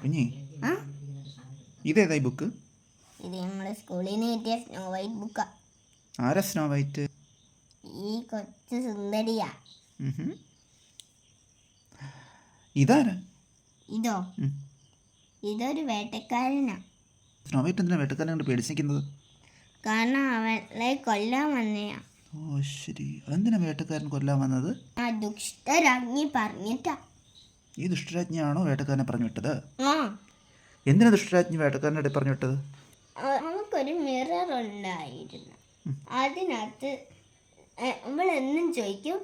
കുഞ്ഞേ, ഇതേതായി ബുക്ക്? ഇത് നമ്മുടെ സ്കൂളിൽ നിന്ന് കിട്ടിയ സ്നോ വൈറ്റ് ബുക്കാ. ആരാ സ്നോ വൈറ്റ്? ഈ കൊച്ചു സുന്ദരിയാ. ഇതാരാ? ഇതോ? ഇതൊരു വേട്ടക്കാരനാ. സ്നോ വൈറ്റ് എന്തിനാ വേട്ടക്കാരനെ കൊണ്ട് പേടിച്ചിരിക്കുന്നത്? കാരണം അവളെ കൊല്ലാൻ വന്നയാ. ഓ ശരി, അതെന്തിനാ വേട്ടക്കാരൻ കൊല്ലാൻ വന്നത്? ആ ദുഷ്ടരാജ്ഞി പറഞ്ഞിട്ടാ. ഈ ദുഷ്ടരാജ്ഞിയാണോ വേട്ടക്കാരനെ പറഞ്ഞു വിട്ടത്? ആ. എന്തിനാ ദുഷ്ടരാജ്ഞി വേട്ടക്കാരനെ പറഞ്ഞു വിട്ടത്? അവൾക്കൊരു മിറർ ഉണ്ടായിരുന്നു. അതിനകത്ത് അവളെന്നും ചോദിക്കും,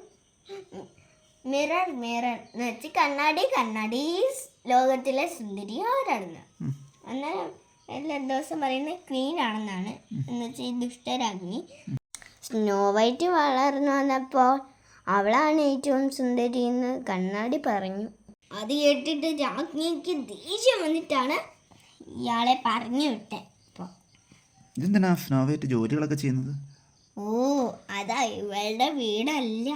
മിറർ മിറർ എന്ന് വെച്ച് കണ്ണാടി കണ്ണാടി ലോകത്തിലെ സുന്ദരി ആരാണെന്ന്. അന്നേരം എല്ലാ ദിവസം പറയുന്നത് ക്വീൻ ആണെന്നാണ്. എന്ന് വെച്ചാൽ ഈ ദുഷ്ടരാജ്ഞി. സ്നോ വൈറ്റ് വളർന്നു വന്നപ്പോൾ അവളാണ് ഏറ്റവും സുന്ദരി എന്ന് കണ്ണാടി പറഞ്ഞു. അത് കേട്ടിട്ട് രാജ്ഞിക്ക് ദേഷ്യം വന്നിട്ടാണ് ഇയാളെ പറഞ്ഞു വിട്ടേ. ഇതെന്തിനാ സ്നോ വൈറ്റ് ജോലികളൊക്കെ ചെയ്യുന്നത്? ഓ, അതാ ഇവളുടെ വീടല്ല,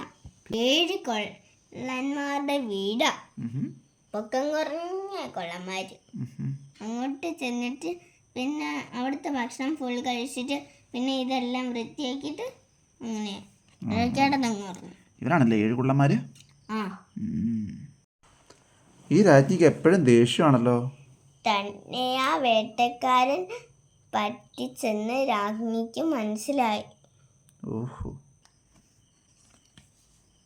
7 കൊള്ളന്മാരുടെ വീടാ. പൊക്കം കുറഞ്ഞ കൊള്ളന്മാര്. അങ്ങോട്ട് ചെന്നിട്ട് പിന്നെ അവിടുത്തെ ഭക്ഷണം ഫുൾ കഴിച്ചിട്ട് പിന്നെ ഇതെല്ലാം വൃത്തിയാക്കിയിട്ട് അങ്ങനെ കിടന്നങ്ങ് പറഞ്ഞു. ഇവരാണല്ലേ 7 കൊള്ളന്മാര്? ആ. ഈ രാജ്ഞിക്ക് എപ്പോഴും ദേഷ്യമാണല്ലോ. തന്നെ ആ വേട്ടക്കാരൻ പറ്റിച്ചെന്ന് രാജ്ഞിക്ക് മനസ്സിലായി. ഓഹോ,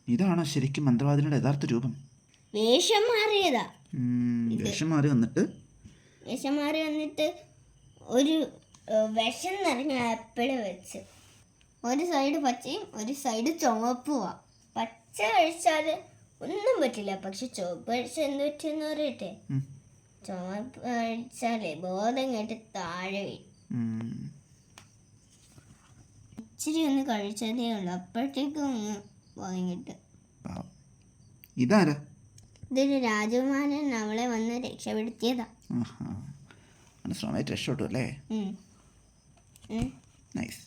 ഇതാണോ ശരിക്കും മന്ത്രവാദിനിയുടെ യഥാർത്ഥ രൂപം? വേഷം മാറിയതാ. വേഷം മാറി വന്നിട്ട് ഒരു വിഷം നിറഞ്ഞ ആപ്പിള് വെച്ച് ഒരു സൈഡ് പച്ചയും ഒരു സൈഡ് ചുവപ്പുവാ. പച്ച കഴിച്ചാൽ ഒന്നും പറ്റില്ല, പക്ഷെ ചുവപ്പ് കഴിച്ചാൽ എന്ത് പറ്റിയെന്ന് പറയട്ടെ. ചുവപ്പ് കഴിച്ചാലേ ബോധം കേട്ട് താഴെ വീഴും. ഇച്ചിരി ഒന്ന് കഴിച്ചതേ ഉള്ളൂ, അപ്പോഴത്തേക്കും ഒന്ന് ബോധം കിട്ടും. ഇതാരാ? ഇതൊരു രാജകുമാരൻ അവളെ വന്ന് രക്ഷപ്പെടുത്തിയതാ. രക്ഷപ്പെട്ടു അല്ലേ? നൈസ്.